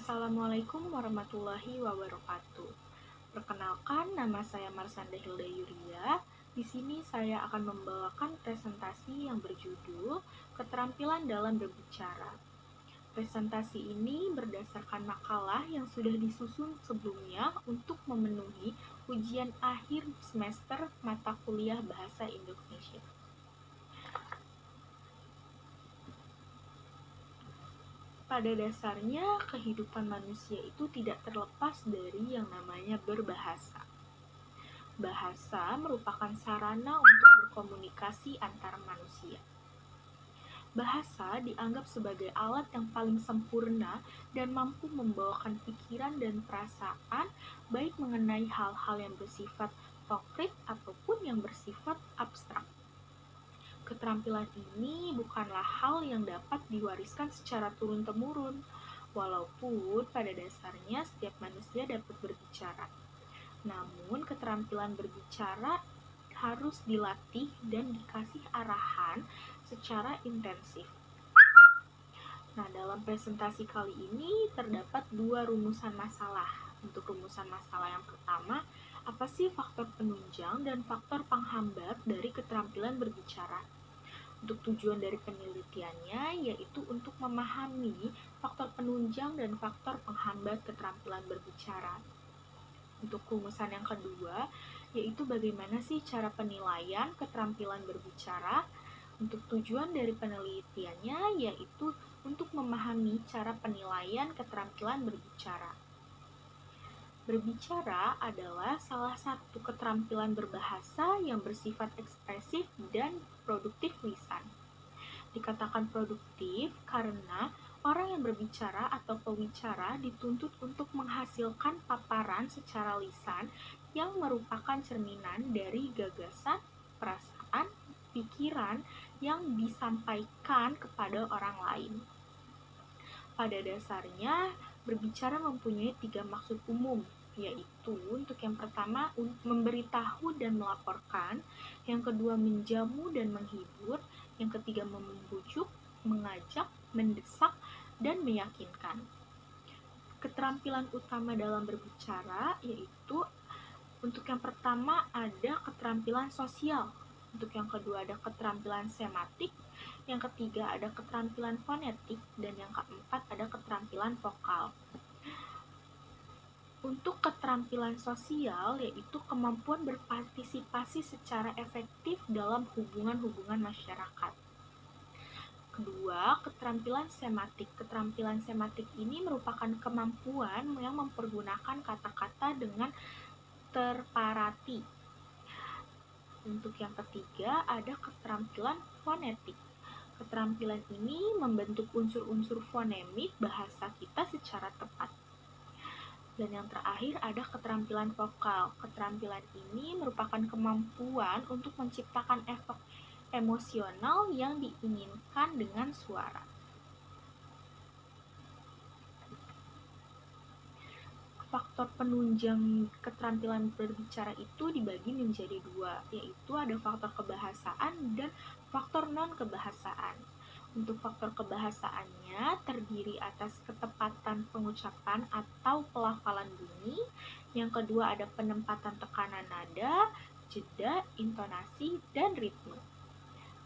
Assalamualaikum warahmatullahi wabarakatuh. Perkenalkan, nama saya Marsanda Hilda Yuria. Di sini saya akan membawakan presentasi yang berjudul Keterampilan dalam Berbicara. Presentasi ini berdasarkan makalah yang sudah disusun sebelumnya untuk memenuhi ujian akhir semester mata kuliah Bahasa Indonesia. Pada dasarnya, kehidupan manusia itu tidak terlepas dari yang namanya berbahasa. Bahasa merupakan sarana untuk berkomunikasi antar manusia. Bahasa dianggap sebagai alat yang paling sempurna dan mampu membawakan pikiran dan perasaan, baik mengenai hal-hal yang bersifat konkret ataupun yang bersifat abstrak. Keterampilan ini bukanlah hal yang dapat diwariskan secara turun-temurun, walaupun pada dasarnya setiap manusia dapat berbicara. Namun, keterampilan berbicara harus dilatih dan dikasih arahan secara intensif. Nah, dalam presentasi kali ini terdapat dua rumusan masalah. Untuk rumusan masalah yang pertama, apa sih faktor penunjang dan faktor penghambat dari keterampilan berbicara? Untuk tujuan dari penelitiannya yaitu untuk memahami faktor penunjang dan faktor penghambat keterampilan berbicara. Untuk rumusan yang kedua yaitu bagaimana sih cara penilaian keterampilan berbicara. Untuk tujuan dari penelitiannya yaitu untuk memahami cara penilaian keterampilan berbicara. Berbicara adalah salah satu keterampilan berbahasa yang bersifat ekspresif dan produktif lisan. Dikatakan produktif karena orang yang berbicara atau pewicara dituntut untuk menghasilkan paparan secara lisan yang merupakan cerminan dari gagasan, perasaan, pikiran yang disampaikan kepada orang lain. Pada dasarnya, berbicara mempunyai 3 maksud umum, yaitu untuk yang pertama memberitahu dan melaporkan, yang kedua menjamu dan menghibur, yang ketiga membujuk, mengajak, mendesak, dan meyakinkan. Keterampilan utama dalam berbicara yaitu untuk yang pertama ada keterampilan sosial, untuk yang kedua ada keterampilan sematik, yang ketiga ada keterampilan fonetik, dan yang keempat ada keterampilan vokal. Untuk keterampilan sosial yaitu kemampuan berpartisipasi secara efektif dalam hubungan-hubungan masyarakat. Kedua, keterampilan sematik. Keterampilan sematik ini merupakan kemampuan yang mempergunakan kata-kata dengan terparati. Untuk yang ketiga ada keterampilan fonetik. Keterampilan ini membentuk unsur-unsur fonemik bahasa kita secara tepat. Dan yang terakhir ada keterampilan vokal. Keterampilan ini merupakan kemampuan untuk menciptakan efek emosional yang diinginkan dengan suara. Faktor penunjang keterampilan berbicara itu dibagi menjadi dua, yaitu ada faktor kebahasaan dan faktor non-kebahasaan. Untuk faktor kebahasaannya terdiri atas ketepatan pengucapan atau pelafalan bunyi, yang kedua ada penempatan tekanan nada, jeda, intonasi, dan ritme.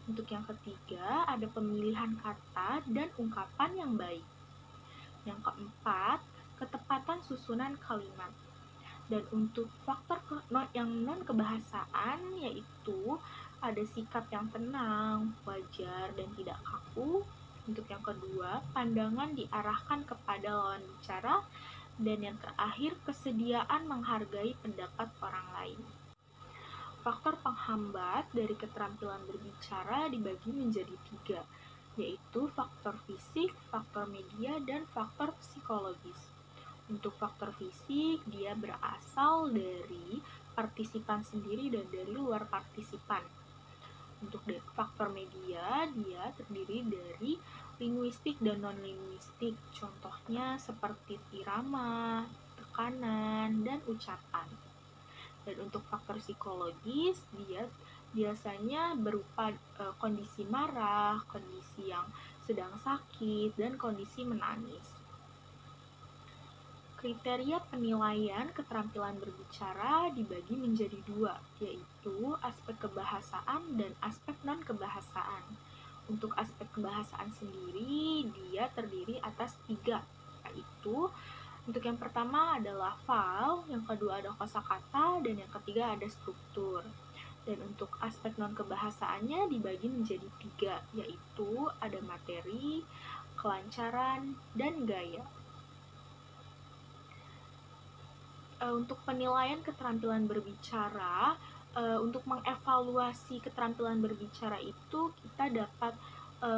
Untuk yang ketiga ada pemilihan kata dan ungkapan yang baik. Yang keempat, ketepatan susunan kalimat. Dan untuk faktor yang non-kebahasaan yaitu ada sikap yang tenang, wajar, dan tidak kaku. Untuk yang kedua, pandangan diarahkan kepada lawan bicara. Dan yang terakhir, kesediaan menghargai pendapat orang lain. Faktor penghambat dari keterampilan berbicara dibagi menjadi 3, yaitu faktor fisik, faktor media, dan faktor psikologis. Untuk faktor fisik, dia berasal dari partisipan sendiri dan dari luar partisipan. Untuk faktor media, dia terdiri dari linguistik dan non-linguistik. Contohnya seperti irama, tekanan, dan ucapan. Dan untuk faktor psikologis, dia biasanya berupa kondisi marah, kondisi yang sedang sakit, dan kondisi menangis. Kriteria penilaian keterampilan berbicara dibagi menjadi dua, yaitu aspek kebahasaan dan aspek non-kebahasaan. Untuk aspek kebahasaan sendiri, dia terdiri atas 3, yaitu untuk yang pertama adalah file, yang kedua ada kosakata, dan yang ketiga ada struktur. Dan untuk aspek non-kebahasaannya dibagi menjadi 3, yaitu ada materi, kelancaran, dan gaya. Untuk penilaian keterampilan berbicara, untuk mengevaluasi keterampilan berbicara itu kita dapat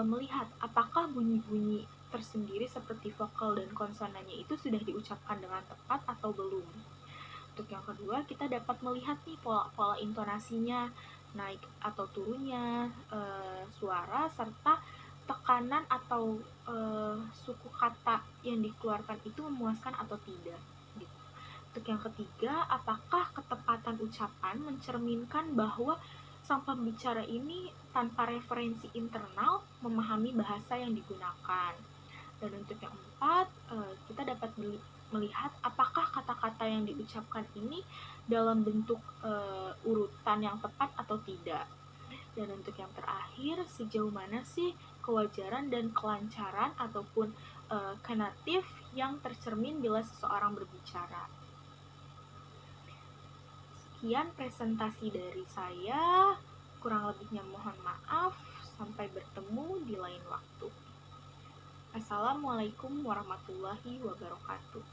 melihat apakah bunyi-bunyi tersendiri seperti vokal dan konsonannya itu sudah diucapkan dengan tepat atau belum. Untuk yang kedua, kita dapat melihat nih pola-pola intonasinya, naik atau turunnya suara, serta tekanan atau suku kata yang dikeluarkan itu memuaskan atau tidak. Gitu. Untuk yang ketiga, apakah ketepatan ucapan mencerminkan bahwa sang pembicara ini tanpa referensi internal memahami bahasa yang digunakan. Dan untuk yang keempat, kita dapat melihat apakah kata-kata yang diucapkan ini dalam bentuk urutan yang tepat atau tidak. Dan untuk yang terakhir, sejauh mana sih kewajaran dan kelancaran ataupun konatif yang tercermin bila seseorang berbicara. Sekian presentasi dari saya, kurang lebihnya mohon maaf, sampai bertemu di lain waktu. Assalamualaikum warahmatullahi wabarakatuh.